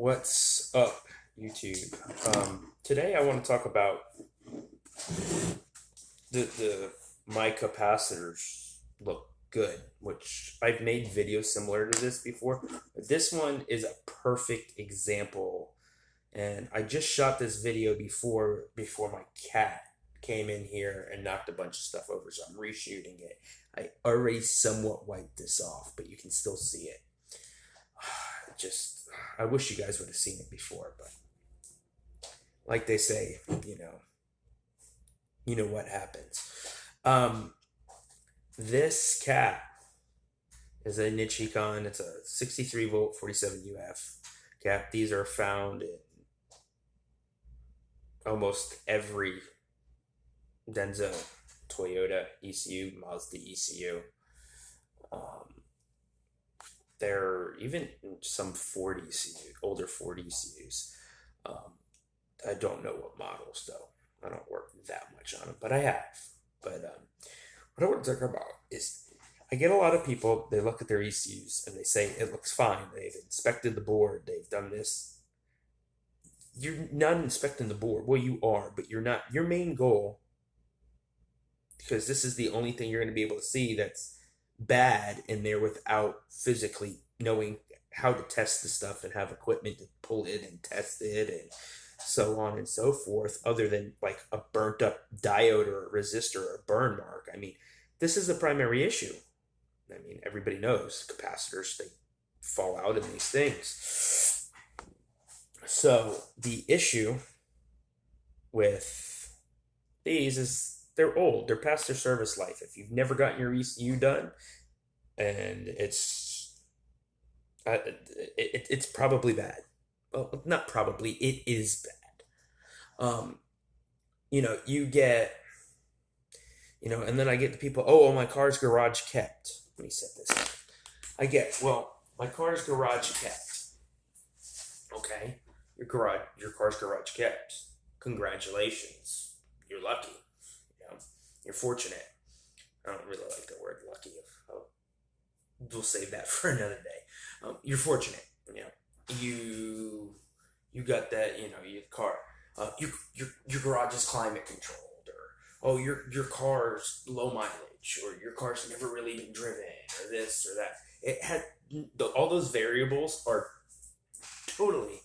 What's up, YouTube? Today I want to talk about the my capacitors look good, which I've made videos similar to this before. But this one is a perfect example, and I just shot this video before my cat came in here and knocked a bunch of stuff over, so I'm reshooting it. I already somewhat wiped this off, but you can still see it. Just I wish you guys would have seen it before, but like they say, you know what happens. Um, this cat is a Nichicon. It's a 63 volt 47 UF cap. These are found in almost every Denso, Toyota ECU, Mazda ECU. Um, they're even in some Ford ECU, older Ford ECUs. Um, I don't know what models though. I don't work that much on them, but I have. But what I want to talk about is I get a lot of people, they look at their ECUs and they say it looks fine. They've inspected the board, they've done this. You're not inspecting the board. Well, you are, but you're not. Your main goal, because this is the only thing you're going to be able to see that's bad in there without physically knowing how to test the stuff and have equipment to pull it and test it and so on and so forth, other than like a burnt up diode or a resistor or a burn mark. I mean, this is the primary issue. I mean, everybody knows capacitors, they fall out in these things. So the issue with these is they're old, they're past their service life. If you've never gotten your ECU done, and it's probably bad. Well, not probably, it is bad. You get, and then I get the people, oh, my car's garage kept. Let me set this up. Well, my car's garage kept. Okay, your car's garage kept. Congratulations, you're lucky. You're fortunate. I don't really like the word lucky. We'll save that for another day. You're fortunate. You got that. Your car. Your garage is climate controlled, or your car's low mileage, or your car's never really been driven, or this or that. It had all those variables are totally,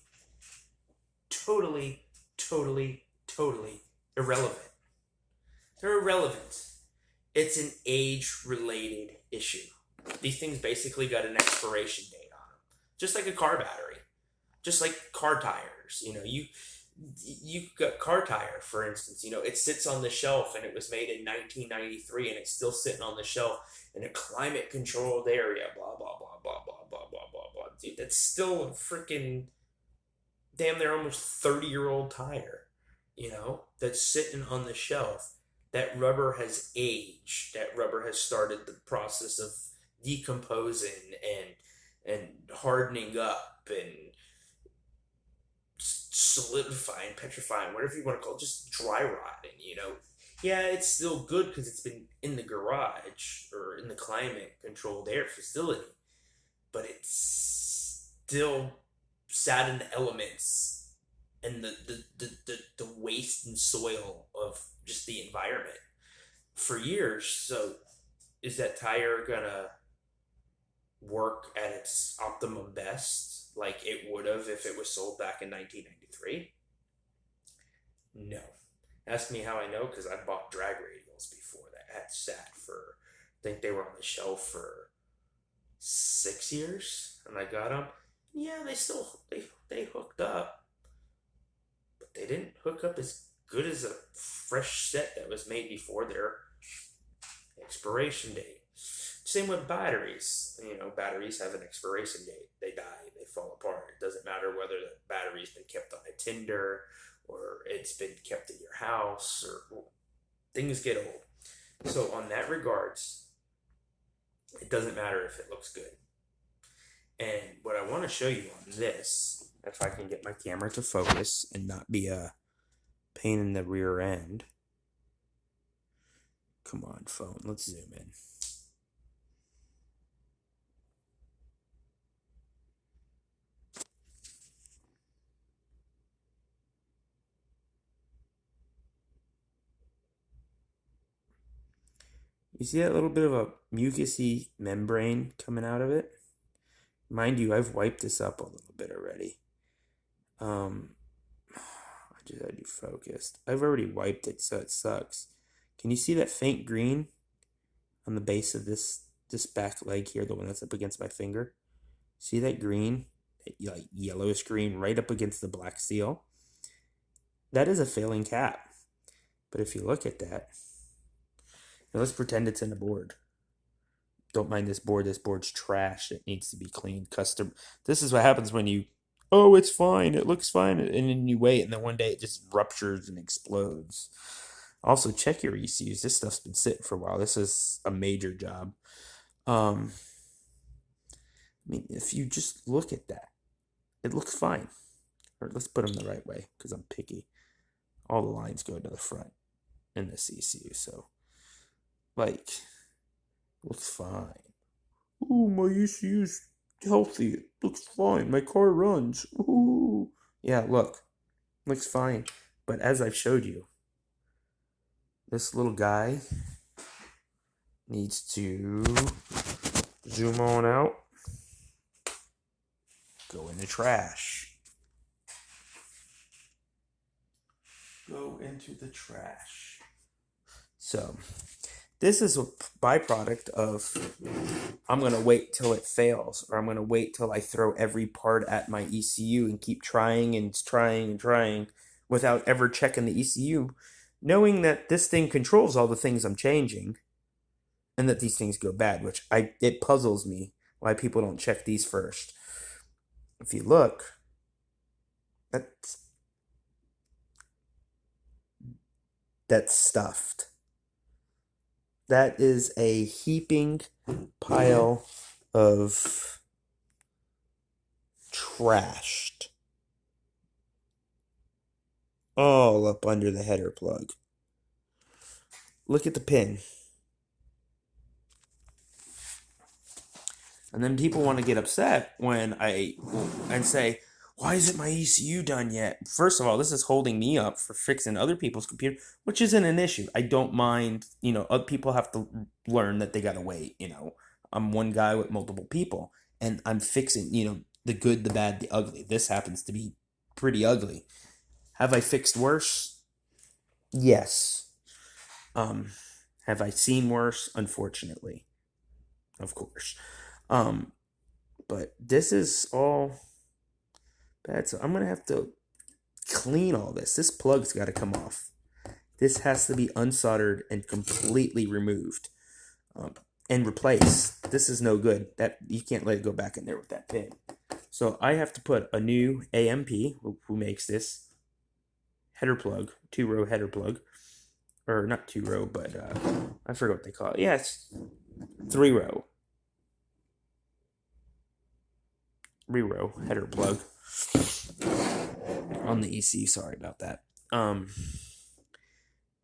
totally, totally, totally irrelevant. They're irrelevant. It's an age-related issue. These things basically got an expiration date on them, just like a car battery, just like car tires. You got car tire, for instance. It sits on the shelf, and it was made in 1993, and it's still sitting on the shelf in a climate-controlled area. Blah blah blah blah blah blah blah blah blah. Dude, that's still a freaking damn near almost 30-year-old tire. That's sitting on the shelf. That rubber has aged. That rubber has started the process of decomposing and hardening up and solidifying, petrifying, whatever you want to call it, just dry rotting. Yeah, it's still good because it's been in the garage or in the climate controlled air facility, but it's still sat in the elements and the waste and soil of just the environment for years. So is that tire gonna work at its optimum best like it would have if it was sold back in 1993? No. Ask me how I know, because I bought drag radials before that had sat for, I think they were on the shelf for 6 years, and I got them. Yeah, they hooked up, but they didn't hook up as good as a fresh set that was made before their expiration date. Same with batteries. Batteries have an expiration date. They die, they fall apart. It doesn't matter whether the battery's been kept on a tinder or it's been kept in your house, or things get old. So on that regards, it doesn't matter if it looks good. And what I want to show you on this, if I can get my camera to focus and not be a pain in the rear end. Come on, phone. Let's zoom in. You see that little bit of a mucusy membrane coming out of it? Mind you, I've wiped this up a little bit already. Um, I just had you focused. I've already wiped it, so it sucks. Can you see that faint green on the base of this back leg here, the one that's up against my finger? See that green? That, like yellowish green right up against the black seal? That is a failing cap. But if you look at that, now let's pretend it's in a board. Don't mind this board. This board's trash. It needs to be cleaned. Custom. This is what happens when you, oh, it's fine. It looks fine. And then you wait, and then one day it just ruptures and explodes. Also, check your ECUs. This stuff's been sitting for a while. This is a major job. Um, I mean, if you just look at that, it looks fine. Or let's put them the right way because I'm picky. All the lines go to the front in this ECU, so like, looks fine. Ooh, my ECU's healthy. It looks fine. My car runs. Ooh. Yeah, look. Looks fine. But as I've showed you, this little guy needs to zoom on out, go in the trash. Go into the trash. So, this is a byproduct of I'm going to wait till it fails, or I'm going to wait till I throw every part at my ECU and keep trying and trying and trying without ever checking the ECU, knowing that this thing controls all the things I'm changing and that these things go bad, which it puzzles me why people don't check these first. If you look, that's stuffed. That is a heaping pile of trashed all up under the header plug. Look at the pin. And then people want to get upset when and say, why isn't my ECU done yet? First of all, this is holding me up for fixing other people's computer, which isn't an issue. I don't mind, other people have to learn that they gotta wait, I'm one guy with multiple people, and I'm fixing, the good, the bad, the ugly. This happens to be pretty ugly. Have I fixed worse? Yes. Have I seen worse? Unfortunately. Of course. But this is all bad, so I'm gonna have to clean all this. This plug's got to come off. This has to be unsoldered and completely removed, and replaced. This is no good. That you can't let it go back in there with that pin. So I have to put a new AMP, who makes this header plug, 2-row header plug, or not 2-row, but I forget what they call it. Yeah, it's 3-row. 3-row header plug on the ECU. Sorry about that.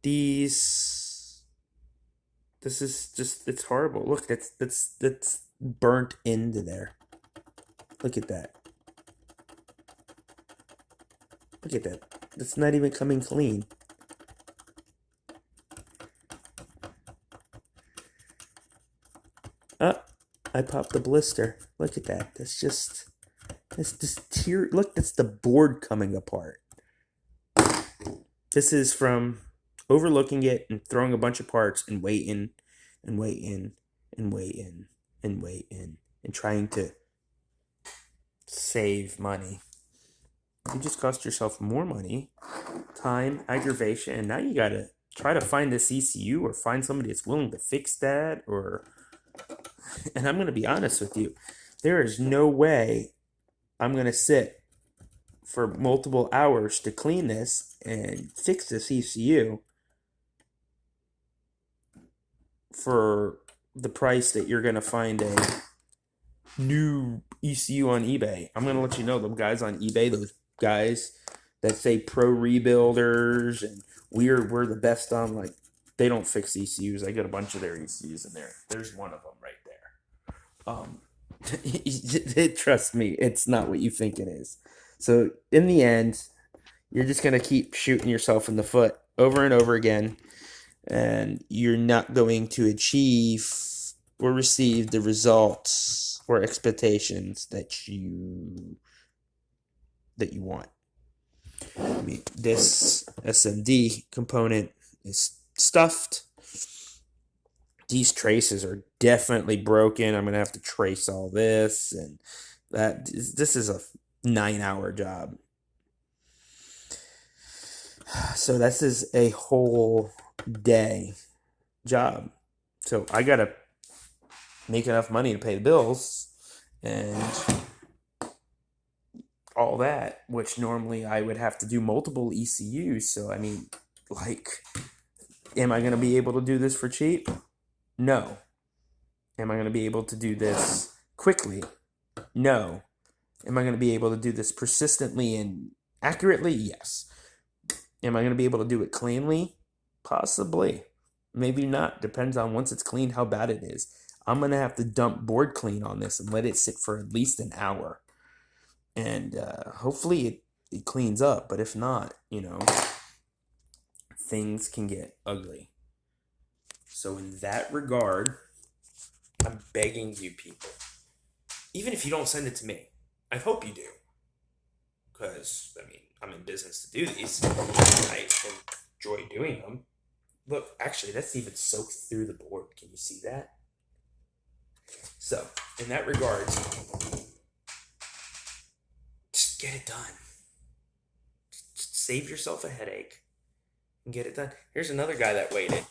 This is just, it's horrible. Look, that's burnt into there. Look at that. Look at that. It's not even coming clean. I popped the blister. Look at that. That's just tear. Look, that's the board coming apart. This is from overlooking it and throwing a bunch of parts and waiting and waiting and waiting and waiting and trying to save money. You just cost yourself more money, time, aggravation, and now you gotta try to find this ECU or find somebody that's willing to fix that. And I'm gonna be honest with you, there is no way I'm gonna sit for multiple hours to clean this and fix this ECU for the price that you're gonna find a new ECU on eBay. I'm gonna let you know, them guys on eBay, those guys that say pro rebuilders and we're the best on, like, they don't fix ECUs. I got a bunch of their ECUs in there. There's one of them right there. Trust me, it's not what you think it is. So in the end, you're just gonna keep shooting yourself in the foot over and over again. and you're not going to achieve or receive the results or expectations that you want. I mean, this SMD component is stuffed. These traces are definitely broken. I'm gonna have to trace all this, and that this is a 9-hour job. So this is a whole day job. So I gotta make enough money to pay the bills and all that, which normally I would have to do multiple ECUs. So I mean, like, am I gonna be able to do this for cheap? No. Am I gonna be able to do this quickly? No. Am I going to be able to do this persistently and accurately? Yes. Am I going to be able to do it cleanly? Possibly. Maybe not. Depends on once it's cleaned how bad it is. I'm going to have to dump board clean on this and let it sit for at least an hour. And hopefully it cleans up. But if not, things can get ugly. So in that regard, I'm begging you people, even if you don't send it to me, I hope you do. Because, I mean, I'm in business to do these. I enjoy doing them. Look, actually, that's even soaked through the board. Can you see that? So, in that regard, just get it done. Just save yourself a headache and get it done. Here's another guy that waited.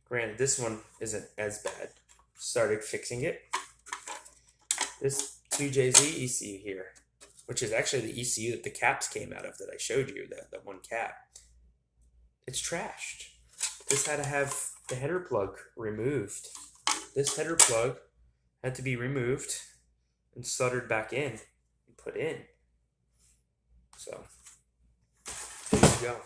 Granted, this one isn't as bad. Started fixing it. This 2JZ ECU here, which is actually the ECU that the caps came out of that I showed you, that one cap. It's trashed. This had to have the header plug removed. This header plug had to be removed and soldered back in and put in. So, there you go.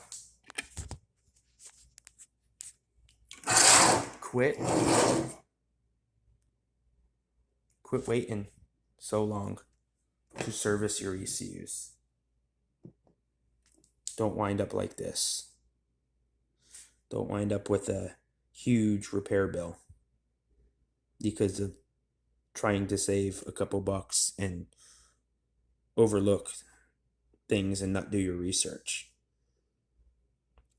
Quit waiting so long to service your ECUs. Don't wind up like this. Don't wind up with a huge repair bill because of trying to save a couple bucks and overlook things and not do your research.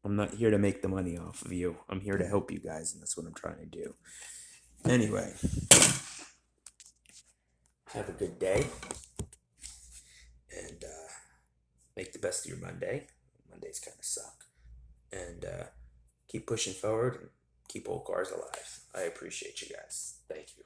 I'm not here to make the money off of you. I'm here to help you guys, and that's what I'm trying to do. Anyway, have a good day, and make the best of your Monday. Mondays kind of suck. And keep pushing forward and keep old cars alive. I appreciate you guys. Thank you.